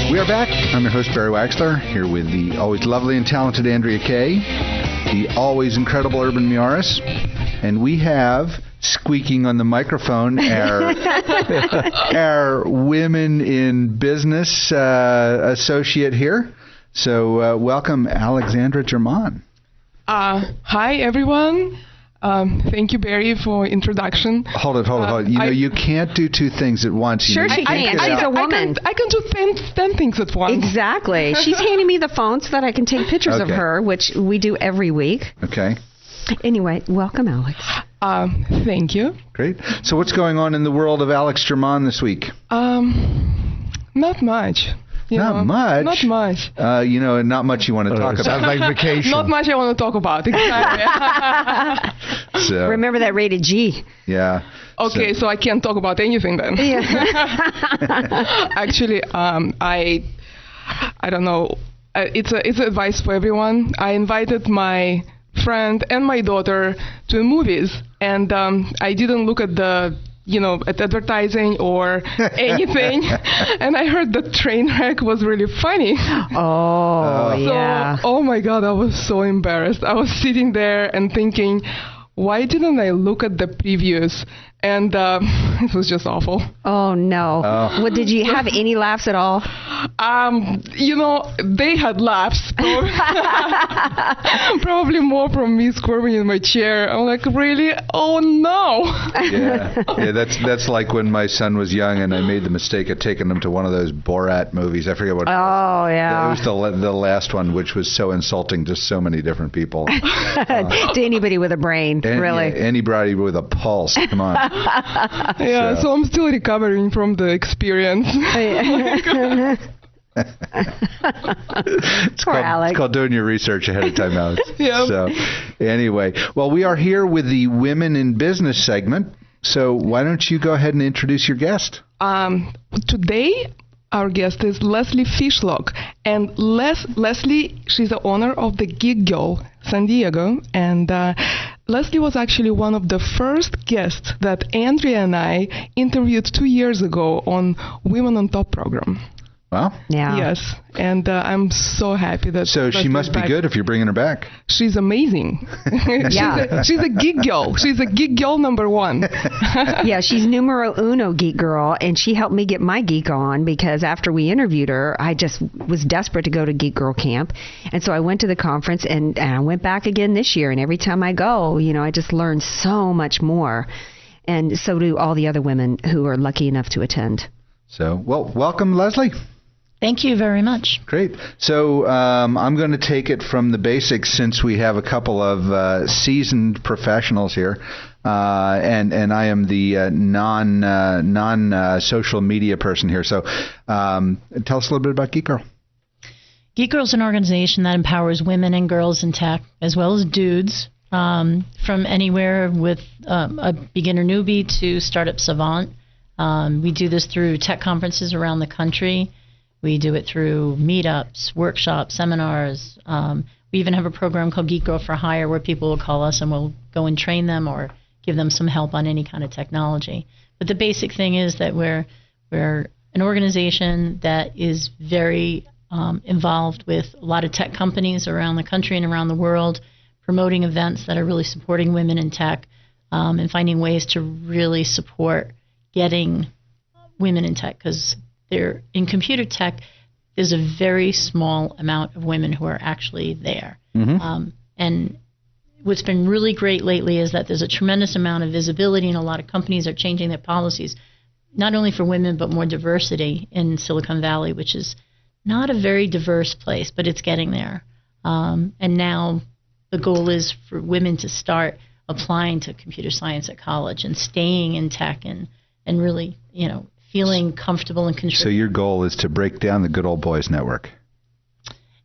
We are back. I'm your host, Barry Waxler, here with the always lovely and talented Andrea Kay, the always incredible Urban Miaris, and we have, squeaking on the microphone, our Women in Business associate here. So welcome, Alexandra German. Hi, everyone. Thank you, Barry, for introduction. Hold it. You know, you can't do two things at once. Sure she can. She's a woman. I can do 10 things at once. Exactly. She's handing me the phone so that I can take pictures of her, which we do every week. Okay. Anyway, welcome, Alex. Thank you. Great. So what's going on in the world of Alex German this week? Not much. Not much? Not much. Not much you want to talk about. Sounds like vacation. Not much I want to talk about, exactly. So, remember that rated G. Yeah. Okay, so I can't talk about anything then. Yeah. Actually, I don't know. It's advice for everyone. I invited my friend and my daughter to the movies, and I didn't look at at advertising or anything, and I heard the train wreck was really funny. Yeah. So, oh my God, I was so embarrassed. I was sitting there and thinking, why didn't I look at the previews? And it was just awful. Oh, no. What, did you have any laughs at all? They had laughs. Probably more from me squirming in my chair. I'm like, really? Oh, no. Yeah, that's like when my son was young and I made the mistake of taking him to one of those Borat movies. I forget what it was. Oh, yeah. It was the last one, which was so insulting to so many different people. To anybody with a brain, really. Yeah, anybody with a pulse. Come on. Yeah, so I'm still recovering from the experience. It's called doing your research ahead of time, Alex. Yeah. So, anyway, well, we are here with the Women in Business segment. So, why don't you go ahead and introduce your guest? Today, our guest is Leslie Fishlock, and Leslie, she's the owner of the Geek Girl, San Diego, and Leslie was actually one of the first guests that Andrea and I interviewed 2 years ago on Women on Top program. Well, yeah. Yes, and I'm so happy that. So she must be good if you're bringing her back. She's amazing. Yeah. She's a geek girl. She's a geek girl number one. Yeah, she's numero uno geek girl, and she helped me get my geek on because after we interviewed her, I just was desperate to go to Geek Girl camp, and so I went to the conference, and I went back again this year. And every time I go, I just learn so much more, and so do all the other women who are lucky enough to attend. So, well, welcome, Leslie. Thank you very much. Great. So I'm going to take it from the basics since we have a couple of seasoned professionals here, and I am the non-social media person here. So tell us a little bit about Geek Girl. Geek Girl is an organization that empowers women and girls in tech, as well as dudes, from anywhere with a beginner newbie to startup savant. We do this through tech conferences around the country. We do it through meetups, workshops, seminars. We even have a program called Geek Girl for Hire where people will call us and we'll go and train them or give them some help on any kind of technology. But the basic thing is that we're an organization that is very involved with a lot of tech companies around the country and around the world, promoting events that are really supporting women in tech and finding ways to really support getting women in tech, because they're in computer tech. There's a very small amount of women who are actually there. Mm-hmm. And what's been really great lately is that there's a tremendous amount of visibility, and a lot of companies are changing their policies, not only for women, but more diversity in Silicon Valley, which is not a very diverse place, but it's getting there. And now the goal is for women to start applying to computer science at college and staying in tech and really, feeling comfortable and contributing. So your goal is to break down the good old boys network.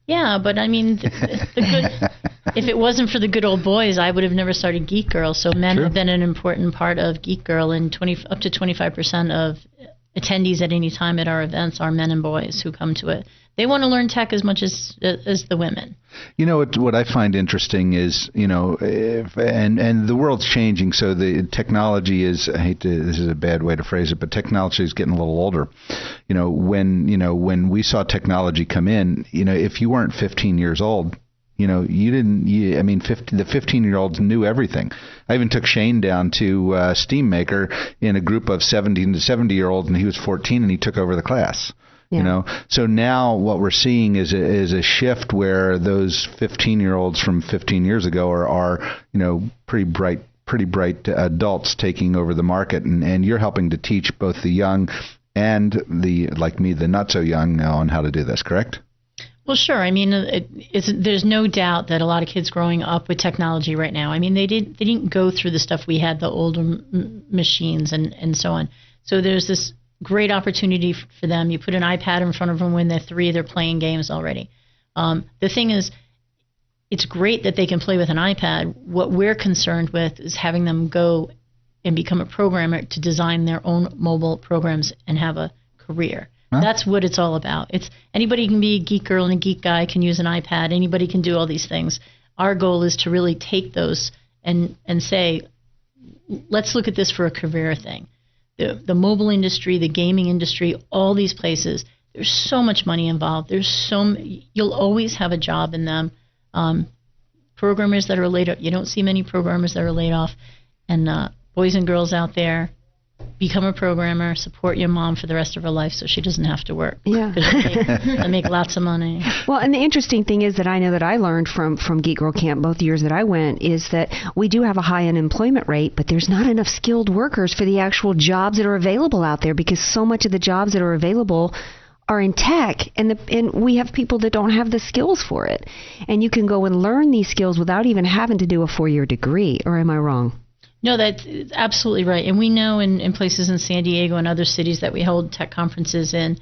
Yeah, but I mean, if it wasn't for the good old boys, I would have never started Geek Girl. So men have been an important part of Geek Girl, and up to 25% of attendees at any time at our events are men and boys who come to it. They want to learn tech as much as the women. You know, what I find interesting is, and the world's changing, so the technology is, this is a bad way to phrase it, but technology is getting a little older. When we saw technology come in, if you weren't 15 years old, the 15-year-olds knew everything. I even took Shane down to Steam Maker in a group of 17 to 70-year-olds, and he was 14, and he took over the class. Yeah. So now what we're seeing is a shift where those 15-year-olds from 15 years ago are pretty bright adults taking over the market, and you're helping to teach both the young and the not so young on how to do this, correct? Well, sure. I mean, there's no doubt that a lot of kids growing up with technology right now, I mean, they didn't go through the stuff we had, the older machines and so on. So there's this great opportunity for them. You put an iPad in front of them when they're 3, they're playing games already. The thing is, it's great that they can play with an iPad. What we're concerned with is having them go and become a programmer to design their own mobile programs and have a career. Huh? That's what it's all about. It's anybody can be a geek girl and a geek guy, can use an iPad. Anybody can do all these things. Our goal is to really take those and say, let's look at this for a career thing. The mobile industry, the gaming industry, all these places, there's so much money involved. You'll always have a job in them. Programmers that are laid off, you don't see many programmers that are laid off. And boys and girls out there, become a programmer, support your mom for the rest of her life so she doesn't have to work. Yeah. They make lots of money. Well, and the interesting thing is that I know that I learned from Geek Girl Camp both years that I went is that we do have a high unemployment rate, but there's not enough skilled workers for the actual jobs that are available out there because so much of the jobs that are available are in tech, and we have people that don't have the skills for it. And you can go and learn these skills without even having to do a 4-year degree, or am I wrong? No, that's absolutely right. And we know in places in San Diego and other cities that we hold tech conferences in,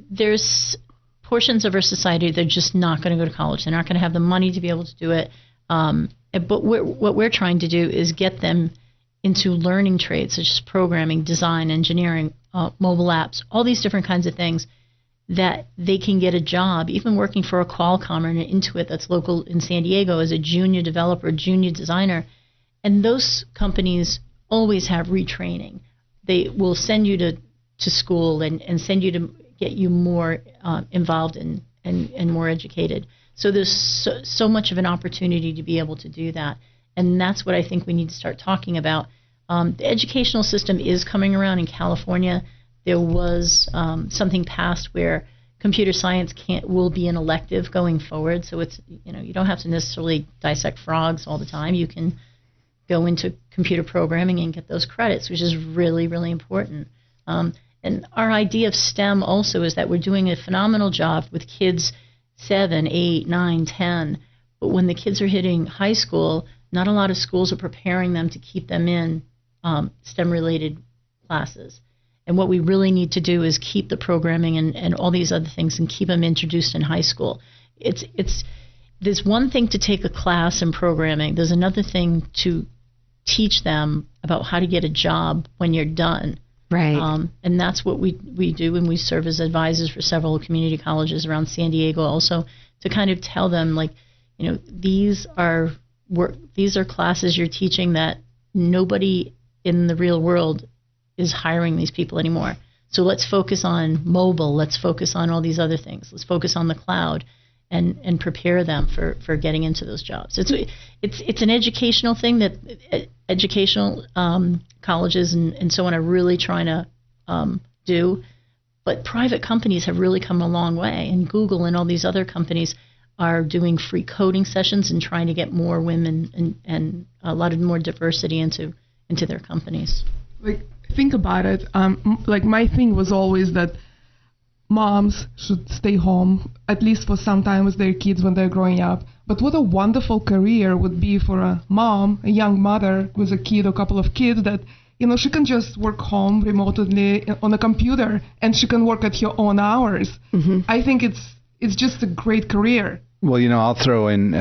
there's portions of our society that are just not going to go to college. They're not going to have the money to be able to do it. But what we're trying to do is get them into learning trades such as programming, design, engineering, mobile apps, all these different kinds of things that they can get a job, even working for a Qualcomm or an Intuit that's local in San Diego as a junior developer, junior designer. And those companies always have retraining. They will send you to school and send you to get you more involved and more educated. So there's so much of an opportunity to be able to do that. And that's what I think we need to start talking about. The educational system is coming around in California. There was something passed where computer science will be an elective going forward. So it's, you don't have to necessarily dissect frogs all the time. You can go into computer programming and get those credits, which is really, really important. And our idea of STEM also is that we're doing a phenomenal job with kids 7, 8, 9, 10. But when the kids are hitting high school, not a lot of schools are preparing them to keep them in STEM-related classes. And what we really need to do is keep the programming and all these other things and keep them introduced in high school. There's one thing to take a class in programming. There's another thing to teach them about how to get a job when you're done. Right. And that's what we do, and we serve as advisors for several community colleges around San Diego also to kind of tell them, these are classes you're teaching that nobody in the real world is hiring these people anymore. So let's focus on mobile. Let's focus on all these other things. Let's focus on the cloud. And prepare them for getting into those jobs. It's an educational thing that educational colleges and so on are really trying to do, but private companies have really come a long way, and Google and all these other companies are doing free coding sessions and trying to get more women and a lot of more diversity into their companies. Think about it. My thing was always that moms should stay home, at least for some time with their kids when they're growing up. But what a wonderful career would be for a mom, a young mother with a kid or a couple of kids that, she can just work home remotely on a computer and she can work at her own hours. Mm-hmm. I think it's just a great career. Well, I'll throw in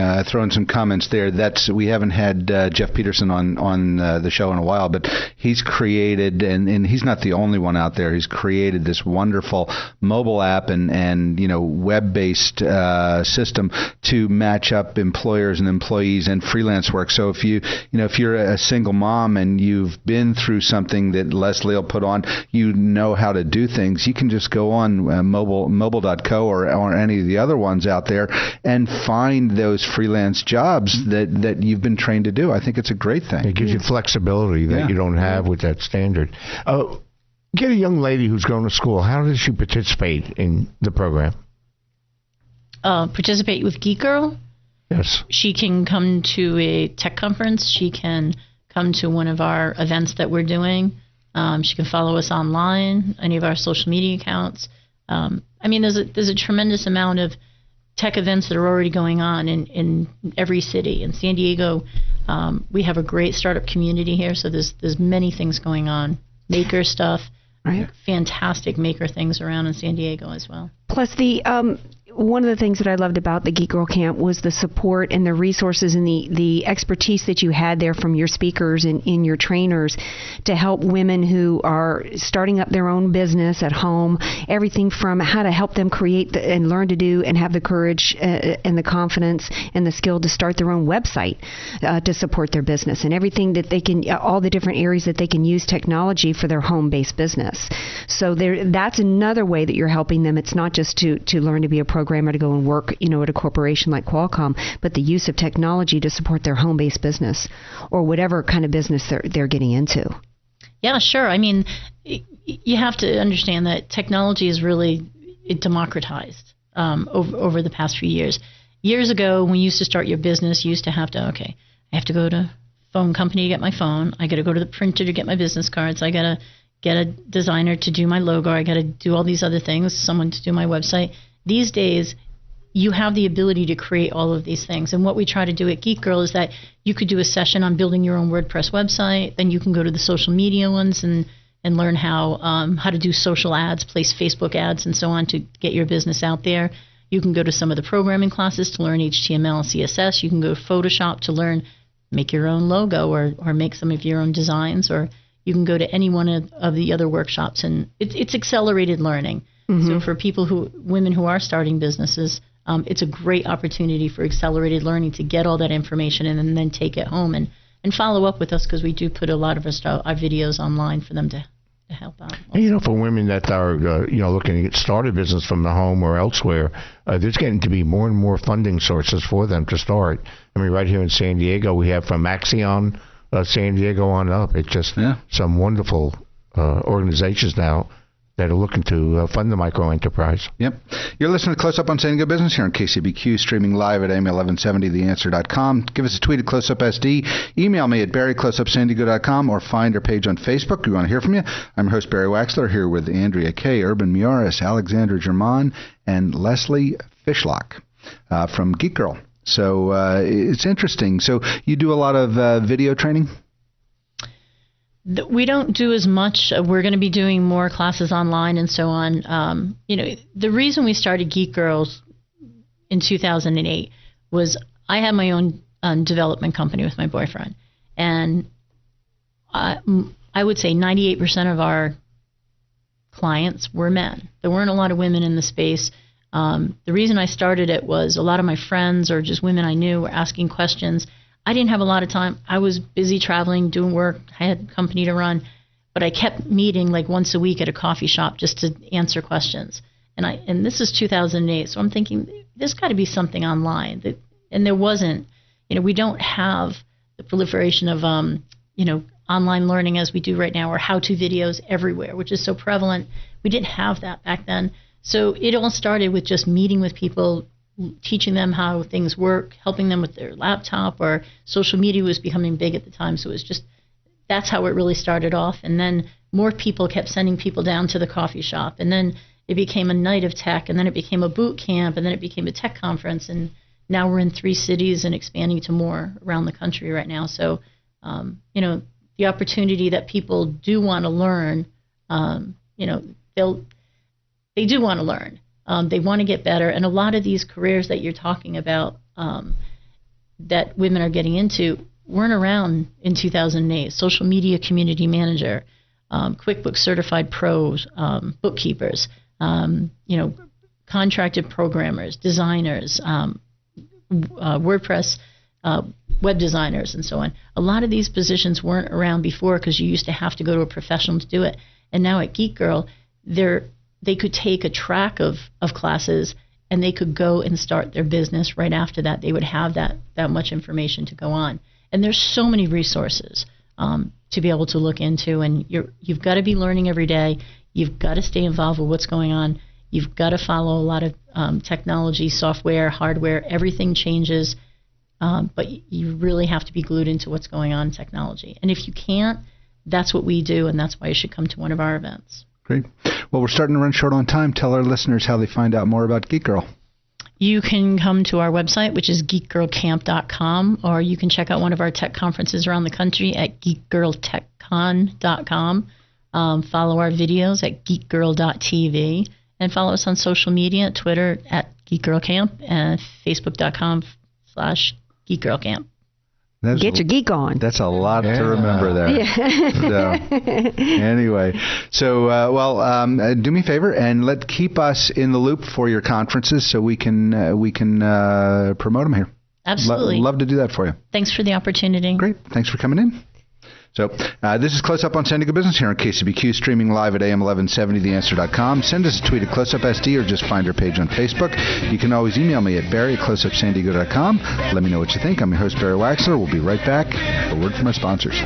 some comments there. We haven't had Jeff Peterson on the show in a while, but he's created, and he's not the only one out there. He's created this wonderful mobile app and web-based system to match up employers and employees and freelance work. So if you're a single mom and you've been through something that Leslie will put on, how to do things, you can just go on mobile.co or any of the other ones out there and find those freelance jobs that you've been trained to do. I think it's a great thing. It gives you flexibility that you don't have with that standard. Get a young lady who's going to school. How does she participate in the program? Participate with Geek Girl? Yes. She can come to a tech conference. She can come to one of our events that we're doing. She can follow us online, any of our social media accounts. There's a tremendous amount of tech events that are already going on in every city. In San Diego, we have a great startup community here, so there's many things going on. Maker stuff, right? Fantastic maker things around in San Diego as well. Plus, one of the things that I loved about the Geek Girl Camp was the support and the resources and the expertise that you had there from your speakers and in your trainers to help women who are starting up their own business at home, everything from how to help them create and learn to do and have the courage and the confidence and the skill to start their own website to support their business, and everything that they can, all the different areas that they can use technology for their home-based business. So that's another way that you're helping them. It's not just to learn to be a programmer to go and work, at a corporation like Qualcomm, but the use of technology to support their home-based business or whatever kind of business they're getting into. Yeah, sure. You have to understand that technology is really democratized over the past few years. Years ago, when you used to start your business, you used to have to, I have to go to phone company to get my phone. I got to go to the printer to get my business cards. I got to get a designer to do my logo. I got to do all these other things, someone to do my website. These days, you have the ability to create all of these things. And what we try to do at Geek Girl is that you could do a session on building your own WordPress website. Then you can go to the social media ones and learn how to do social ads, place Facebook ads, and so on to get your business out there. You can go to some of the programming classes to learn HTML and CSS. You can go to Photoshop to learn make your own logo or make some of your own designs. Or you can go to any one of the other workshops. And it's accelerated learning. Mm-hmm. So for women who are starting businesses, it's a great opportunity for accelerated learning to get all that information and then take it home and follow up with us, because we do put a lot of our videos online for them to help out. And, for women that are looking to get started business from the home or elsewhere, there's getting to be more and more funding sources for them to start. Right here in San Diego, we have from Axion, San Diego on up. It's just some wonderful organizations now that are looking to fund the micro-enterprise. Yep. You're listening to Close Up on San Diego Business here on KCBQ, streaming live at AM1170theanswer.com. Give us a tweet at CloseUpSD. Email me at barry@closeupsandiego.com or find our page on Facebook. We want to hear from you. I'm your host, Barry Waxler, here with Andrea Kay, Urban Muaris, Alexandra German, and Leslie Fishlock from Geek Girl. So it's interesting. So you do a lot of video training? We don't do as much. We're going to be doing more classes online and so on. The reason we started Geek Girls in 2008 was I had my own development company with my boyfriend. And I would say 98% of our clients were men. There weren't a lot of women in the space. The reason I started it was a lot of my friends or just women I knew were asking questions. I didn't have a lot of time. I was busy traveling, doing work. I had a company to run. But I kept meeting like once a week at a coffee shop just to answer questions. And this is 2008, so I'm thinking there's got to be something online. And there wasn't. We don't have the proliferation of, online learning as we do right now, or how-to videos everywhere, which is so prevalent. We didn't have that back then. So it all started with just meeting with people, teaching them how things work, helping them with their laptop, or social media was becoming big at the time. So it was just, that's how it really started off. And then more people kept sending people down to the coffee shop. And then it became a night of tech, and then it became a boot camp, and then it became a tech conference. And now we're in 3 cities and expanding to more around the country right now. So, the opportunity that people do want to learn, they do want to learn. They want to get better. And a lot of these careers that you're talking about that women are getting into weren't around in 2008. Social media community manager, QuickBooks certified pros, bookkeepers, contracted programmers, designers, WordPress web designers, and so on. A lot of these positions weren't around before because you used to have to go to a professional to do it. And now at Geek Girl, they could take a track of classes and they could go and start their business right after that. They would have that much information to go on. And there's so many resources to be able to look into, and you've got to be learning every day. You've got to stay involved with what's going on. You've got to follow a lot of technology, software, hardware. Everything changes, but you really have to be glued into what's going on in technology. And if you can't, that's what we do, and that's why you should come to one of our events. Great. Well, we're starting to run short on time. Tell our listeners how they find out more about Geek Girl. You can come to our website, which is geekgirlcamp.com, or you can check out one of our tech conferences around the country at geekgirltechcon.com. Follow our videos at geekgirl.tv, and follow us on social media, Twitter at geekgirlcamp and facebook.com/geekgirlcamp. Get your geek on. That's a lot to remember there. Yeah. Anyway, do me a favor and keep us in the loop for your conferences so we can promote them here. Absolutely. Love to do that for you. Thanks for the opportunity. Great. Thanks for coming in. So this is Close Up on San Diego Business here on KCBQ, streaming live at AM1170theanswer.com. Send us a tweet at CloseUpSD or just find our page on Facebook. You can always email me at barry@closeupsandiego.com. Let me know what you think. I'm your host, Barry Waxler. We'll be right back. A word from our sponsors.